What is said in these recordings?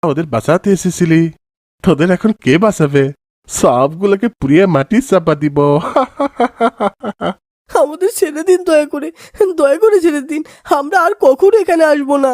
ওদের বাঁচাতে এসেছিলি, তোদের এখন কে বাঁচাবে? সবগুলোকে পুড়িয়ে মাটি চাপা দিব। আমাদের ছেড়ে দিন, দয়া করে ছেড়ে দিন। আমরা আর কখনো এখানে আসবো না।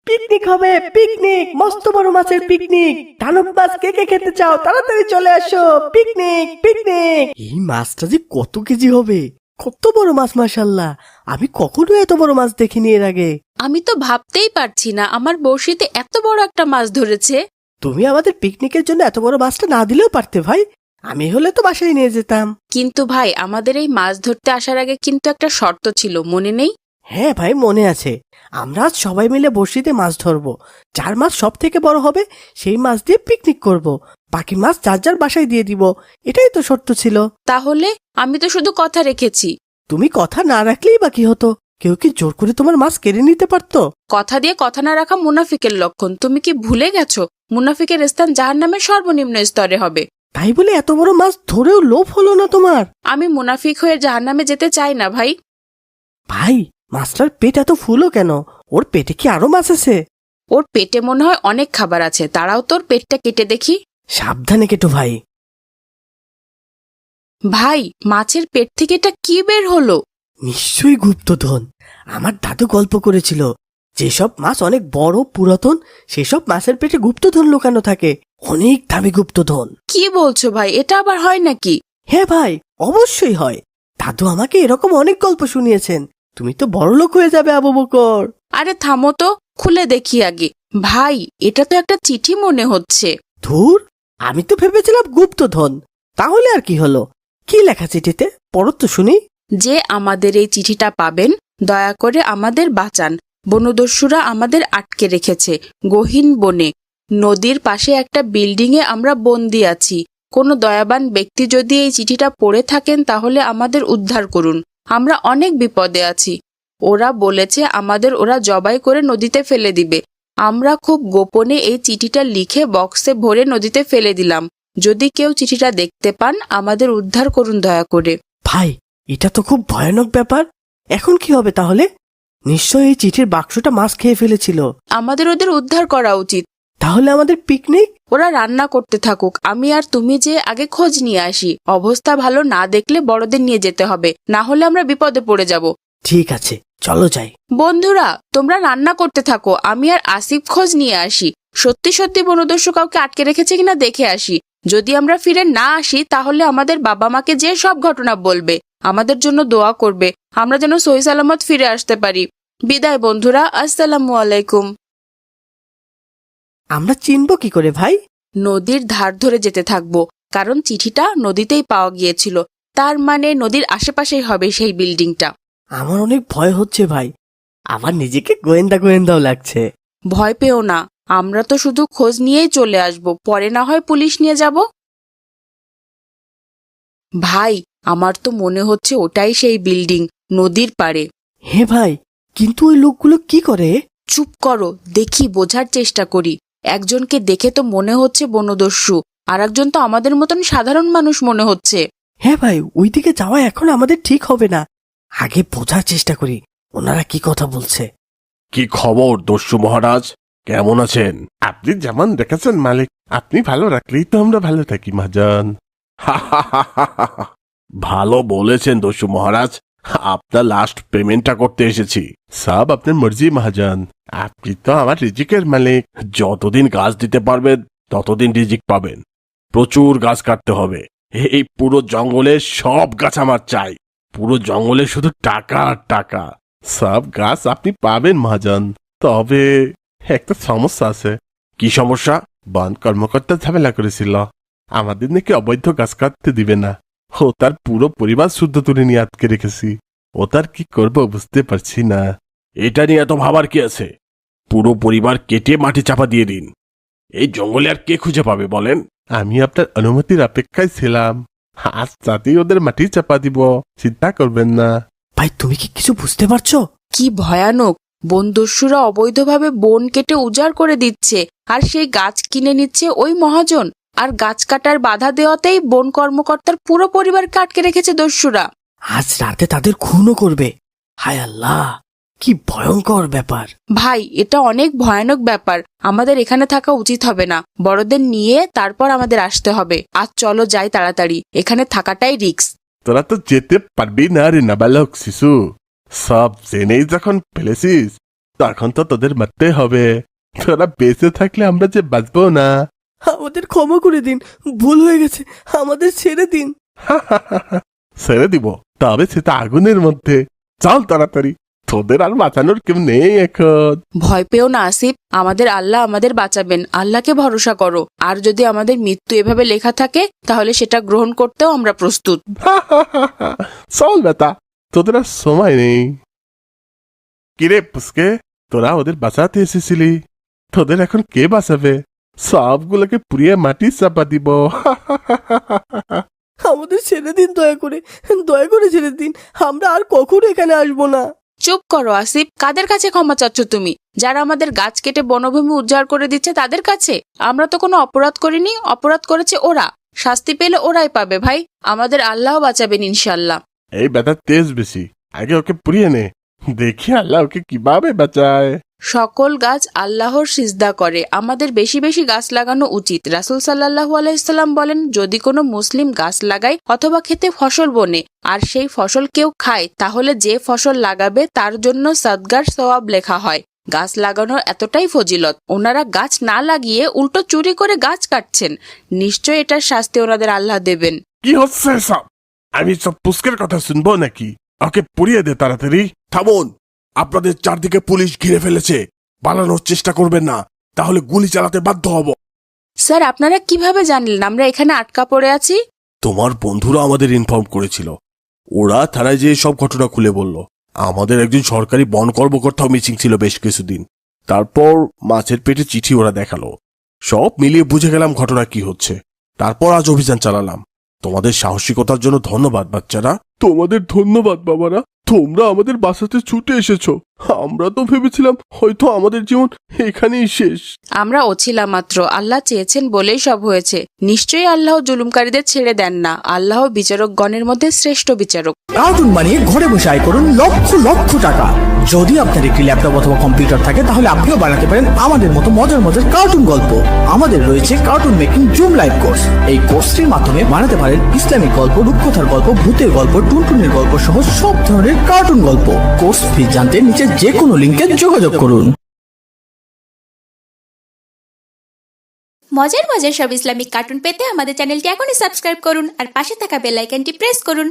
পিকনিক হবে, পিকনিক, মস্ত বড় মাছের পিকনিক। দানব মাছ কে কে খেতে চাও, তাড়াতাড়ি চলে আসো। Picnic picnic. এই মাছটা যে কত কেজি হবে! কত বড় মাছ, মাশাআল্লাহ! আমি কখনো এত বড় মাছ দেখিনি এর আগে। আমি তো ভাবতেই পারছি না আমার বড়শিতে এত বড় একটা মাছ ধরেছে। তুমি আমাদের পিকনিকের জন্য এত বড় মাছটা না দিলেও পারতে ভাই। আমি হলে তো বাসায় নিয়ে যেতাম। কিন্তু ভাই, আমাদের এই মাছ ধরতে আসার আগে কিন্তু একটা শর্ত ছিল, মনে নেই? হ্যাঁ ভাই, মনে আছে। আমরা আজ সবাই মিলে বড়শিতে মাছ ধরবো। যার মাছ সব থেকে বড় হবে সেই মাছ দিয়ে পিকনিক করব। বাকি মাছ যার যার বাসায় দিয়ে দিব। এটাই তো শর্ত ছিল। তাহলে আমি তো শুধু কথা রেখেছি। তুমি কথা না রাখলেই বাকি হতো। কেউ কি জোর করে তোমার মাছ কেড়ে নিতে পারতো? কথা দিয়ে কথা না রাখা মুনাফিকের লক্ষণ। তুমি কি ভুলে গেছো মুনাফিকের স্থান জাহান্নামের সর্বনিম্ন স্তরে হবে? তাই বলে এত বড় মাছ ধরেও লোভ হলো না তোমার? আমি মুনাফিক হয়ে জাহান্নামে যেতে চাই না ভাই। ভাই, মাছটার পেট এত ফুলো কেন? ওর পেটে কি আরো মাছ আছে? ওর পেটে মনে হয় অনেক খাবার আছে। তারাও তোর পেটটা কেটে দেখি। সাবধানে কেটো ভাই। ভাই, মাছের পেট থেকে এটা কি বের হলো? নিশ্চয়ই গুপ্তধন। আমার দাদু গল্প করেছিল, যেসব মাছ অনেক বড় পুরাতন সেসব মাছের পেটে গুপ্তধন লুকানো থাকে। অনেক দামি গুপ্তধন। কি বলছো ভাই? এটা আবার হয় নাকি? হ্যাঁ ভাই, অবশ্যই হয়। দাদু আমাকে এরকম অনেক গল্প শুনিয়েছেন। তুমি তো বড়লোক হয়ে যাবে আবু বকর। আরে থামো তো, খুলে দেখি আগে। ভাই, এটা তো একটা চিঠি মনে হচ্ছে। ধুর, আমি তো ভেবেছিলাম গুপ্তধন। তাহলে আর কি হলো? কি লেখা চিঠিতে? পড়ো তো শুনি। যে আমাদের এই চিঠিটা পাবেন, দয়া করে আমাদের বাঁচান। বনদস্যুরা আমাদের আটকে রেখেছে গহীন বনে। নদীর পাশে একটা বিল্ডিংয়ে আমরা বন্দি আছি। কোনো দয়াবান ব্যক্তি যদি এই চিঠিটা পড়ে থাকেন তাহলে আমাদের উদ্ধার করুন। আমরা অনেক বিপদে আছি। ওরা বলেছে আমাদের ওরা জবাই করে নদীতে ফেলে দিবে। আমরা খুব গোপনে এই চিঠিটা লিখে বক্সে ভরে নদীতে ফেলে দিলাম। যদি কেউ চিঠিটা দেখতে পান, আমাদের উদ্ধার করুন দয়া করে। ভাই, এটা তো খুব ভয়ানক ব্যাপার। এখন কি হবে তাহলে? নিশ্চয়ই এই চিঠির বাক্সটা মাছ খেয়ে ফেলেছিল। আমাদের ওদের উদ্ধার করা উচিত। তাহলে আমাদের পিকনিক? ওরা রান্না করতে থাকুক, আমি আর তুমি যে আগে খোঁজ নিয়ে আসি। অবস্থা ভালো না দেখলে বড়দের নিয়ে যেতে হবে, না হলে আমরা বিপদে পড়ে যাব। ঠিক আছে, চলো যাই। বন্ধুরা, তোমরা রান্না করতে থাকো, আমি আর আসিফ খোঁজ নিয়ে আসি। সত্যি সত্যি বনদস্যু কাউকে আটকে রেখেছে কিনা দেখে আসি। যদি আমরা ফিরে না আসি তাহলে আমাদের বাবা মাকে যে সব ঘটনা বলবে। আমাদের জন্য দোয়া করবে, আমরা যেন সহি সালামত ফিরে আসতে পারি। বিদায় বন্ধুরা, আসসালামু আলাইকুম। আমরা চিনবো কি করে ভাই? নদীর ধার ধরে যেতে থাকবো, কারণ চিঠিটা নদীতেই পাওয়া গিয়েছিল। তার মানে নদীর আশেপাশেই হবে সেই বিল্ডিংটা। আমার অনেক ভয় হচ্ছে ভাই। আমার নিজেকে গোয়েন্দা গোয়েন্দাও লাগছে। ভয় পেও না, আমরা তো শুধু খোঁজ নিয়েই চলে আসব, পরে না হয় পুলিশ নিয়ে যাব। ভাই, আমার তো মনে হচ্ছে ওটাই সেই বিল্ডিং, নদীর পাড়ে। হে ভাই, কিন্তু ওই লোকগুলো কি করে? চুপ করো, দেখি, বোঝার চেষ্টা করি। একজনকে দেখে তো মনে হচ্ছে বনদস্যু, আর একজন তো আমাদের মতন সাধারণ মানুষ মনে হচ্ছে। হ্যাঁ ভাই, ওইদিকে যাওয়া এখন আমাদের ঠিক হবে না। আগে বোঝার চেষ্টা করি ওনারা কি কথা বলছে। কি খবর দস্যু মহারাজ, কেমন আছেন? আপনি যেমন রেখেছেন মালিক, আপনি ভালো রাখলেই তো আমরা ভালো থাকি মহাজন। ভালো বলেছেন দস্যু মহারাজ, আপনার লাস্ট পেমেন্টটা করতে এসেছি। সব আপনার মর্জি মহাজন, আপনি তো আমার রিজিকের মালিক। যতদিন গাছ দিতে পারবেন ততদিন রিজিক পাবেন। প্রচুর গাছ কাটতে হবে। এই পুরো জঙ্গলে সব গাছ আমার চাই। পুরো জঙ্গলে শুধু টাকা আর টাকা। সব গাছ আপনি পাবেন মহাজন, তবে একটা সমস্যা আছে। কি সমস্যা? বন কর্মকর্তা ঝামেলা করেছিল, আমাদের নাকি অবৈধ গাছ কাটতে দিবে না। ও তার পুরো পরিবার শুদ্ধ তুলে নিয়ে আটকে রেখেছি। ও তার কি করবো বুঝতে পারছি না। এটা নিয়ে এত ভাবার কি আছে? পুরো পরিবার কেটে মাটি চাপা দিয়ে দিন। এই জঙ্গলে আর কে খুঁজে পাবে বলেন? আমি আপনার অনুমতির অপেক্ষায় ছিলাম। আজ রাতেই ওদের মাটি চাপা দিব, চিন্তা করবেন না। ভাই, তুমি কি কিছু বুঝতে পারছো? কি ভয়ানক! বনদস্যুরা অবৈধভাবে বন কেটে উজাড় করে দিচ্ছে, আর সেই গাছ কিনে নিচ্ছে ওই মহাজন। আর গাছ কাটার বাধা দেওয়াতেই বন কর্মকর্তার পুরো পরিবারকে আটকে রেখেছে দস্যুরা। আজ রাতে তাদের খুনও করবে। হায় আল্লাহ, কি ভয়ঙ্কর ব্যাপার। ভাই, এটা অনেক ভয়ানক ব্যাপার। আমাদের এখানে থাকা উচিত হবে না। বড়দের নিয়ে তারপর আমাদের আসতে হবে। আজ চলো যাই তাড়াতাড়ি, এখানে থাকাটাই রিস্ক। তোরা তো যেতে পারবি না রে নাবালক শিশু। সব জেনেই যখন ফেলেছিস তখন তো তোদের মারতে হবে। তোরা বেঁচে থাকলে আমরা যে বাঁচবো না। আমাদের ক্ষমা করে দিন, ভুল হয়ে গেছে, আমাদের ছেড়ে দিন। ছেড়ে দিব, তবে সেটা আগুনের মধ্যে। চল তাড়াতাড়ি, তোদের আর বাঁচানোর কেউ নেই এখন। ভয় পেও না আসিফ, আমাদের আল্লাহ আমাদের বাঁচাবেন। আল্লাহকে ভরসা করো। আর যদি আমাদের মৃত্যু এভাবে লেখা থাকে তাহলে সেটা গ্রহণ করতেও আমরা প্রস্তুত। চল বেটা, তোদের আর সময় নেই। কিরে পুস্কে, তোরা ওদের বাঁচাতে এসেছিলি, তোদের এখন কে বাঁচাবে? সবগুলোকে পুড়িয়ে মাটি চাপা দিব। আমাদের ছেড়ে দিন, দয়া করে ছেড়ে দিন। আমরা আর কখনো এখানে আসবো না। চুপ করো আসিফ, কাদের কাছে ক্ষমা চাচ্ছ তুমি? যারা আমাদের গাছ কেটে বনভূমি উজাড় করে দিচ্ছে তাদের কাছে? আমরা তো কোনো অপরাধ করিনি, অপরাধ করেছে ওরা। শাস্তি পেলে ওরাই পাবে ভাই। আমাদের আল্লাহ বাঁচাবেন ইনশাল্লাহ। এই বেটা তেজ বেশি, আগে ওকে পুড়িয়ে নে, দেখি আল্লাহ ওকে কিভাবে বাঁচায়। সকল গাছ আল্লাহর সিজদা করে, আমাদের বেশি বেশি গাছ লাগানো উচিত। রাসূল সাল্লাল্লাহু আলাইহি সাল্লাম বলেন, যদি কোনো মুসলিম গাছ লাগায় অথবা খেতে ফসল বনে আর সেই ফসল কেউ খায়, তাহলে যে ফসল লাগাবে তার জন্য সাদগার সওয়াব লেখা হয়। গাছ লাগানোর এতটাই ফজিলত, ওনারা গাছ না লাগিয়ে উল্টো চুরি করে গাছ কাটছেন। নিশ্চয় এটার শাস্তি ওনাদের আল্লাহ দেবেন। কি হচ্ছে সব? আমি সব পুস্কের কথা শুনবো নাকি? ওকে পুড়িয়ে দে তাড়াতাড়ি। থামুন, আপনাদের চারদিকে পুলিশ ঘিরে ফেলেছে। পালানোর চেষ্টা করবেন না, তাহলে গুলি চালাতে বাধ্য হব। স্যার, আপনারা কিভাবে জানলেন আমরা এখানে আটকা পড়ে আছি? তোমার বন্ধুরা আমাদের ইনফর্ম করেছিল। ওরা থানায় যেয়ে সব ঘটনা খুলে বলল। আমাদের একজন সরকারি বন কর্মকর্তাও মিসিং ছিল বেশ কিছুদিন। তারপর মাছের পেটে চিঠি ওরা দেখালো। সব মিলিয়ে বুঝে গেলাম ঘটনা কি হচ্ছে। তারপর আজ অভিযান চালালাম। তোমাদের সাহসিকতার জন্য ধন্যবাদ বাচ্চারা। তোমাদের ধন্যবাদ বাবারা, তোমরা আমাদের বাঁচাতে ছুটে এসেছো। আমরা তো ভেবেছিলাম হয়তো আমাদের জীবন এখানেই শেষ। আমরা ওছিলাম মাত্র, আল্লাহ চেয়েছেন বলেই সব হয়েছে। নিশ্চয়ই আল্লাহ জুলুমকারীদের ছেড়ে দেন না। আল্লাহ বিচারকগণের মধ্যে শ্রেষ্ঠ বিচারক। কার্টুন বানিয়ে ঘরে বসে আয় করুন লক্ষ লক্ষ টাকা। যদি আপনার একটি ল্যাপটপ অথবা কম্পিউটার থাকে তাহলে আপনিও বানাতে পারেন আমাদের মতো মজার মজার কার্টুন গল্প। আমাদের রয়েছে cartoon making zoom live course. এই কোর্সটির মাধ্যমে বানাতে পারেন ইসলামিক গল্প, রূপকথার গল্প, ভূতের গল্প, টুনটুনের গল্প সহ সব ধরনের কার্টুন গল্প। কোর্স ফি জানতে নিচে যে কোনো লিঙ্কে যোগাযোগ করুন। মজার মজার সব ইসলামিক কার্টুন পেতে আমাদের চ্যানেলটি এখনই সাবস্ক্রাইব করুন আর পাশে থাকা বেল আইকনটি প্রেস করুন।